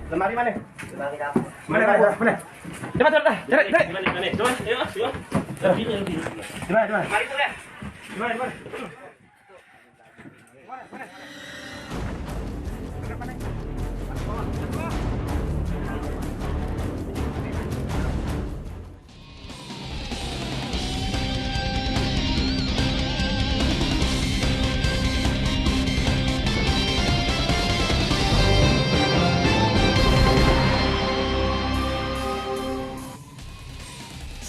Lemari mana? Lemari dapur. Mana? Cepat, cari. Gimana? Coba, ayo. Lebih. Di mana? Mari tuh ya. Di mana?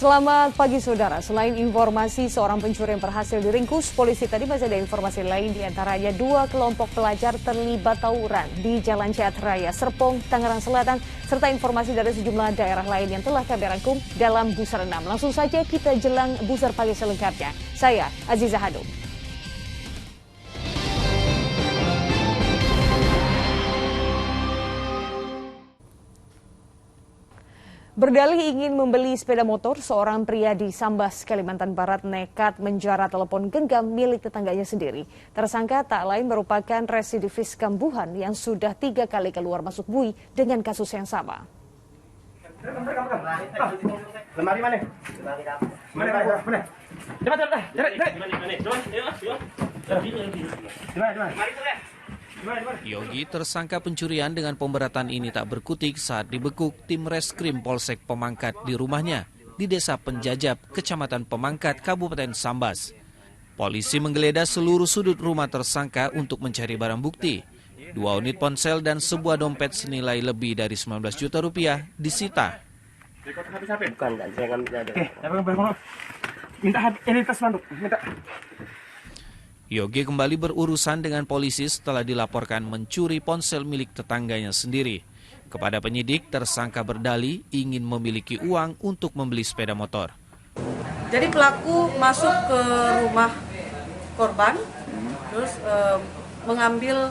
Selamat pagi saudara, selain informasi seorang pencuri yang berhasil diringkus, polisi tadi masih ada informasi lain diantaranya 2 kelompok pelajar terlibat tawuran di Jalan Ciat Raya, Serpong, Tangerang Selatan, serta informasi dari sejumlah daerah lain yang telah kami rangkum dalam Buser 6. Langsung saja kita jelang Buser pagi selengkapnya. Saya Aziza Hanum. Berdalih ingin membeli sepeda motor, seorang pria di Sambas, Kalimantan Barat nekat menjara telepon genggam milik tetangganya sendiri. Tersangka tak lain merupakan residivis kambuhan yang sudah 3 kali keluar masuk bui dengan kasus yang sama. Lemari mana? Lemari dapur. Mana? Cepat, cari. Gimana? Coba, ayo. Lebih. Di mana? Mari tuh ya. Yogi, tersangka pencurian dengan pemberatan ini tak berkutik saat dibekuk tim Reskrim Polsek Pemangkat di rumahnya di Desa Penjajab, Kecamatan Pemangkat, Kabupaten Sambas. Polisi menggeledah seluruh sudut rumah tersangka untuk mencari barang bukti. 2 unit ponsel dan sebuah dompet senilai lebih dari 19 juta rupiah disita. Bukan, saya ngambil ada. Minta ini tas manduk, minta. Yogi kembali berurusan dengan polisi setelah dilaporkan mencuri ponsel milik tetangganya sendiri. Kepada penyidik, tersangka berdalih ingin memiliki uang untuk membeli sepeda motor. Jadi pelaku masuk ke rumah korban, terus mengambil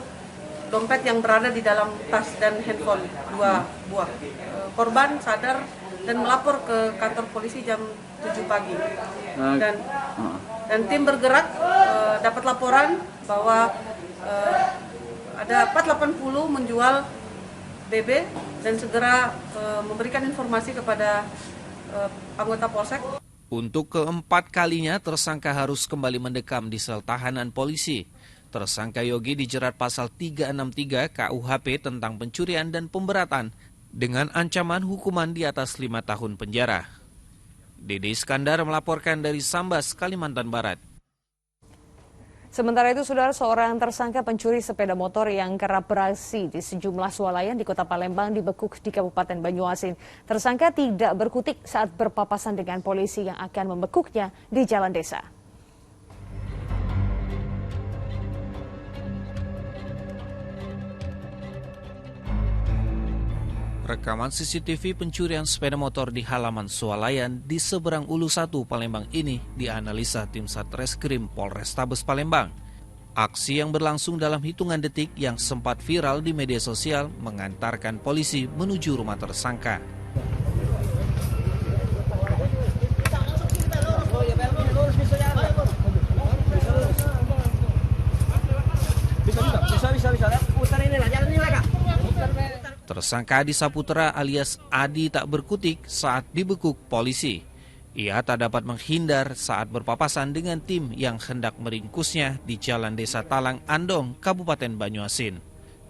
dompet yang berada di dalam tas dan handphone 2 buah. Korban sadar dan melapor ke kantor polisi jam 7 pagi. Dan tim bergerak dapat laporan bahwa ada 480 menjual BB dan segera memberikan informasi kepada anggota polsek. Untuk keempat kalinya tersangka harus kembali mendekam di sel tahanan polisi. Tersangka Yogi dijerat pasal 363 KUHP tentang pencurian dan pemberatan dengan ancaman hukuman di atas 5 tahun penjara. Dede Iskandar melaporkan dari Sambas, Kalimantan Barat. Sementara itu, saudara, seorang tersangka pencuri sepeda motor yang kerap beraksi di sejumlah swalayan di Kota Palembang dibekuk di Kabupaten Banyuasin. Tersangka tidak berkutik saat berpapasan dengan polisi yang akan membekuknya di jalan desa. Rekaman CCTV pencurian sepeda motor di halaman swalayan di seberang Ulu 1 Palembang ini dianalisa tim Satreskrim Polrestabes Palembang. Aksi yang berlangsung dalam hitungan detik yang sempat viral di media sosial mengantarkan polisi menuju rumah tersangka. Tersangka Adi Saputra alias Adi tak berkutik saat dibekuk polisi. Ia tak dapat menghindar saat berpapasan dengan tim yang hendak meringkusnya di Jalan Desa Talang Andong, Kabupaten Banyuasin.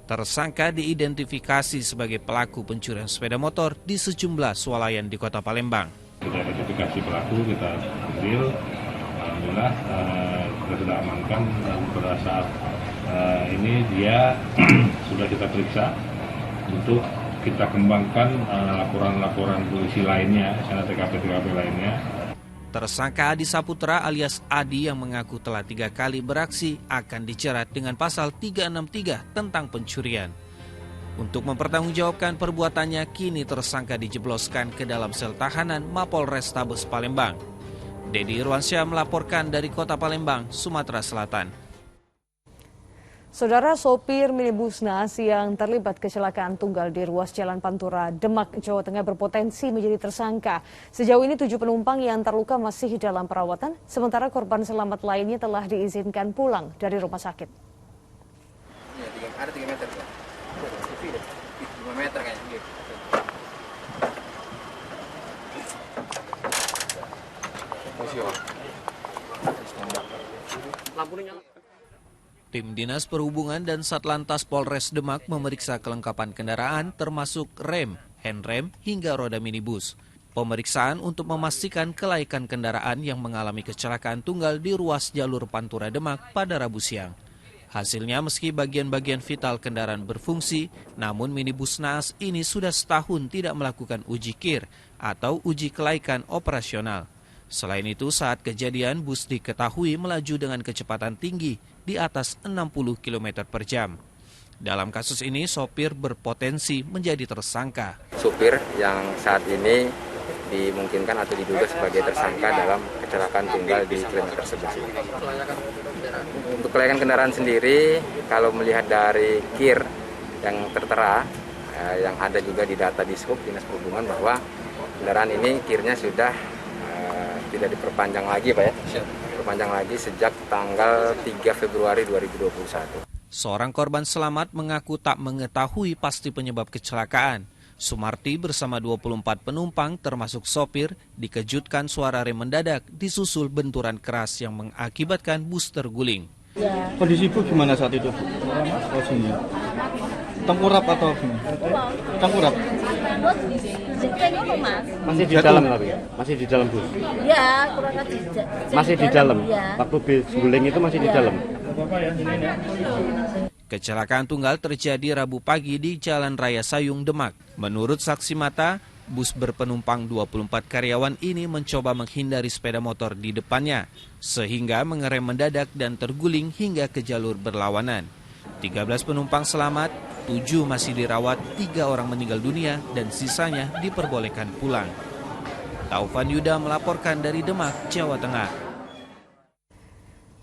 Tersangka diidentifikasi sebagai pelaku pencurian sepeda motor di sejumlah swalayan di Kota Palembang. Kita identifikasi pelaku, kita ambil, alhamdulillah kita sudah amankan dan pada saat ini dia sudah kita periksa untuk kita kembangkan laporan-laporan polisi lainnya, TKP-TKP lainnya. Tersangka Adi Saputra alias Adi yang mengaku telah 3 kali beraksi akan dijerat dengan pasal 363 tentang pencurian. Untuk mempertanggungjawabkan perbuatannya, kini tersangka dijebloskan ke dalam sel tahanan Mapolrestabes Palembang. Dedi Irwansyah melaporkan dari Kota Palembang, Sumatera Selatan. Saudara, sopir minibus Nas yang terlibat kecelakaan tunggal di ruas Jalan Pantura, Demak, Jawa Tengah berpotensi menjadi tersangka. Sejauh ini 7 penumpang yang terluka masih dalam perawatan, sementara korban selamat lainnya telah diizinkan pulang dari rumah sakit. Ada 3 meter. 5 meter kayaknya. Tim Dinas Perhubungan dan Satlantas Polres Demak memeriksa kelengkapan kendaraan termasuk rem, handrem, hingga roda minibus. Pemeriksaan untuk memastikan kelaikan kendaraan yang mengalami kecelakaan tunggal di ruas jalur Pantura Demak pada Rabu siang. Hasilnya meski bagian-bagian vital kendaraan berfungsi, namun minibus naas ini sudah setahun tidak melakukan uji kir atau uji kelaikan operasional. Selain itu, saat kejadian bus diketahui melaju dengan kecepatan tinggi di atas 60 km per jam. Dalam kasus ini, sopir berpotensi menjadi tersangka. Supir yang saat ini dimungkinkan atau diduga sebagai tersangka dalam kecelakaan tunggal di kilometer 11. Untuk kelaikan kendaraan sendiri, kalau melihat dari kir yang tertera, yang ada juga di data di Dishub, Dinas Perhubungan, bahwa kendaraan ini kirnya sudah tidak diperpanjang lagi, Pak ya. Diperpanjang lagi sejak tanggal 3 Februari 2021. Seorang korban selamat mengaku tak mengetahui pasti penyebab kecelakaan. Sumarti bersama 24 penumpang termasuk sopir dikejutkan suara rem mendadak disusul benturan keras yang mengakibatkan bus terguling. Ya. Kondisi ibu gimana saat itu? Tengkurap atau gimana? Tengkurap. Masih di dalam tapi ya? Masih di dalam bus? Ya, kurang lebih. Masih di dalam? Ya. Waktu bis guling itu masih di dalam? Kecelakaan tunggal terjadi Rabu pagi di Jalan Raya Sayung, Demak. Menurut saksi mata, bus berpenumpang 24 karyawan ini mencoba menghindari sepeda motor di depannya, sehingga mengerem mendadak dan terguling hingga ke jalur berlawanan. 13 penumpang selamat, 7 masih dirawat, 3 orang meninggal dunia, dan sisanya diperbolehkan pulang. Taufan Yuda melaporkan dari Demak, Jawa Tengah.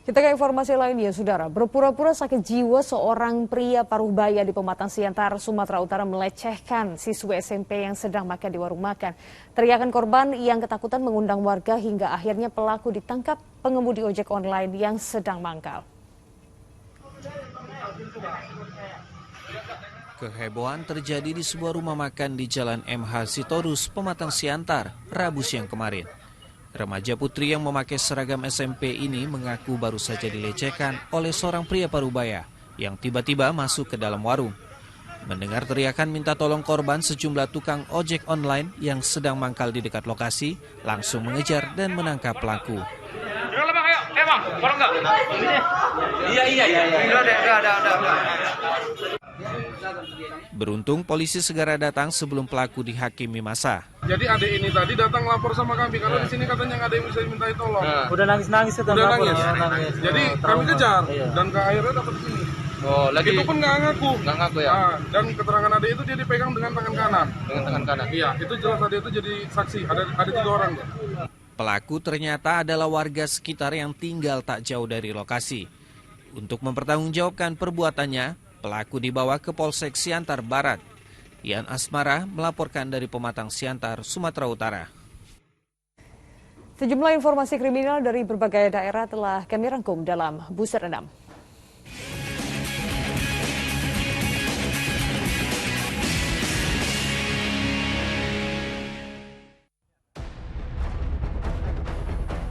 Kita ke informasi lainnya, Saudara. Berpura-pura sakit jiwa seorang pria Parubaya di Pematang Siantar, Sumatera Utara melecehkan siswa SMP yang sedang makan di warung makan. Teriakan korban yang ketakutan mengundang warga hingga akhirnya pelaku ditangkap pengemudi ojek online yang sedang mangkal. Kehebohan terjadi di sebuah rumah makan di Jalan MH Sitorus, Pematang Siantar, Rabu siang kemarin. Remaja putri yang memakai seragam SMP ini mengaku baru saja dilecehkan oleh seorang pria Parubaya yang tiba-tiba masuk ke dalam warung. Mendengar teriakan minta tolong korban, sejumlah tukang ojek online yang sedang mangkal di dekat lokasi langsung mengejar dan menangkap pelaku. Beruntung polisi segera datang sebelum pelaku dihakimi massa. Jadi adik ini tadi datang lapor sama kami karena di sini katanya ada yang bisa diminta tolong. Udah nangis-nangis itu. Udah nangis. Jadi kami kejar dan ke akhirnya dapat sini. Oh, lagi itu pun nggak ngaku ya. Dan keterangan adik itu dia dipegang dengan tangan kanan. Dengan tangan kanan. Iya, itu jelas adik itu jadi saksi. Ada 3 orang. Pelaku ternyata adalah warga sekitar yang tinggal tak jauh dari lokasi. Untuk mempertanggungjawabkan perbuatannya, pelaku dibawa ke Polsek Siantar Barat. Ian Asmara melaporkan dari Pematang Siantar, Sumatera Utara. Sejumlah informasi kriminal dari berbagai daerah telah kami rangkum dalam Buser 6.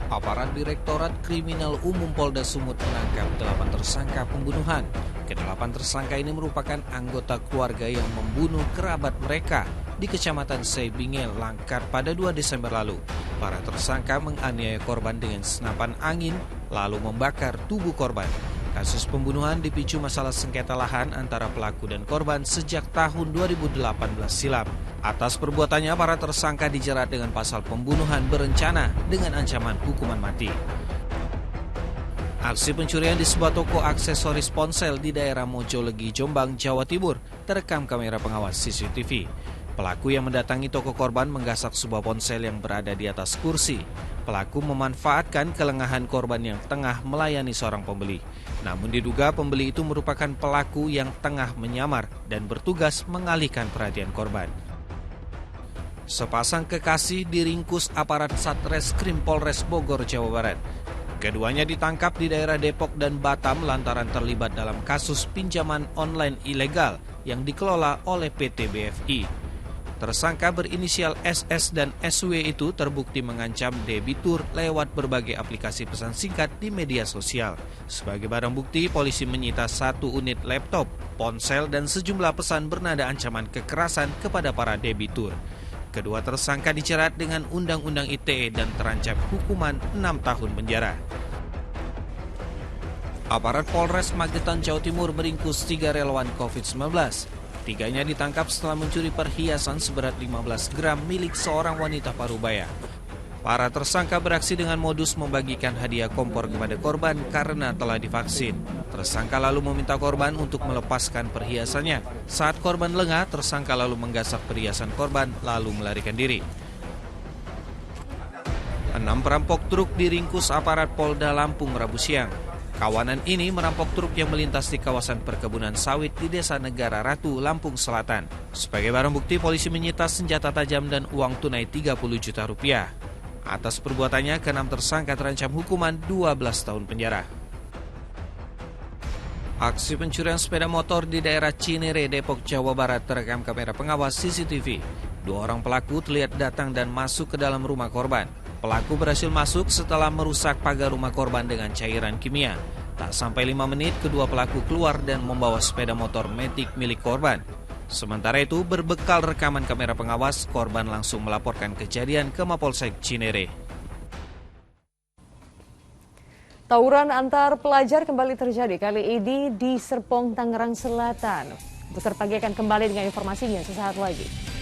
Aparat Direktorat Kriminal Umum Polda Sumut menangkap 8 tersangka pembunuhan. Ke-8 tersangka ini merupakan anggota keluarga yang membunuh kerabat mereka di Kecamatan Sebingel, Langkat pada 2 Desember lalu. Para tersangka menganiaya korban dengan senapan angin lalu membakar tubuh korban. Kasus pembunuhan dipicu masalah sengketa lahan antara pelaku dan korban sejak tahun 2018 silam. Atas perbuatannya, para tersangka dijerat dengan pasal pembunuhan berencana dengan ancaman hukuman mati. Aksi pencurian di sebuah toko aksesoris ponsel di daerah Mojolegi, Jombang, Jawa Timur terekam kamera pengawas CCTV. Pelaku yang mendatangi toko korban menggasak sebuah ponsel yang berada di atas kursi. Pelaku memanfaatkan kelengahan korban yang tengah melayani seorang pembeli. Namun diduga pembeli itu merupakan pelaku yang tengah menyamar dan bertugas mengalihkan perhatian korban. Sepasang kekasih diringkus aparat Satreskrim Polres Bogor, Jawa Barat. Keduanya ditangkap di daerah Depok dan Batam lantaran terlibat dalam kasus pinjaman online ilegal yang dikelola oleh PT BFI. Tersangka berinisial SS dan SW itu terbukti mengancam debitur lewat berbagai aplikasi pesan singkat di media sosial. Sebagai barang bukti, polisi menyita 1 unit laptop, ponsel, dan sejumlah pesan bernada ancaman kekerasan kepada para debitur. Kedua tersangka dijerat dengan Undang-Undang ITE dan terancam hukuman 6 tahun penjara. Aparat Polres Magetan, Jawa Timur meringkus 3 relawan COVID-19. 3-nya ditangkap setelah mencuri perhiasan seberat 15 gram milik seorang wanita Parubaya. Para tersangka beraksi dengan modus membagikan hadiah kompor kepada korban karena telah divaksin. Tersangka lalu meminta korban untuk melepaskan perhiasannya. Saat korban lengah, tersangka lalu menggasak perhiasan korban lalu melarikan diri. 6 perampok truk diringkus aparat Polda Lampung Rabu siang. Kawanan ini merampok truk yang melintas di kawasan perkebunan sawit di Desa Negara Ratu, Lampung Selatan. Sebagai barang bukti, polisi menyita senjata tajam dan uang tunai 30 juta rupiah. Atas perbuatannya, ke-6 tersangka terancam hukuman 12 tahun penjara. Aksi pencurian sepeda motor di daerah Cinere, Depok, Jawa Barat terekam kamera pengawas CCTV. 2 orang pelaku terlihat datang dan masuk ke dalam rumah korban. Pelaku berhasil masuk setelah merusak pagar rumah korban dengan cairan kimia. Tak sampai 5 menit, kedua pelaku keluar dan membawa sepeda motor Matic milik korban. Sementara itu, berbekal rekaman kamera pengawas, korban langsung melaporkan kejadian ke Mapolsek Cinere. Tawuran antar pelajar kembali terjadi kali ini di Serpong, Tangerang Selatan. Booster Pagi akan kembali dengan informasinya sesaat lagi.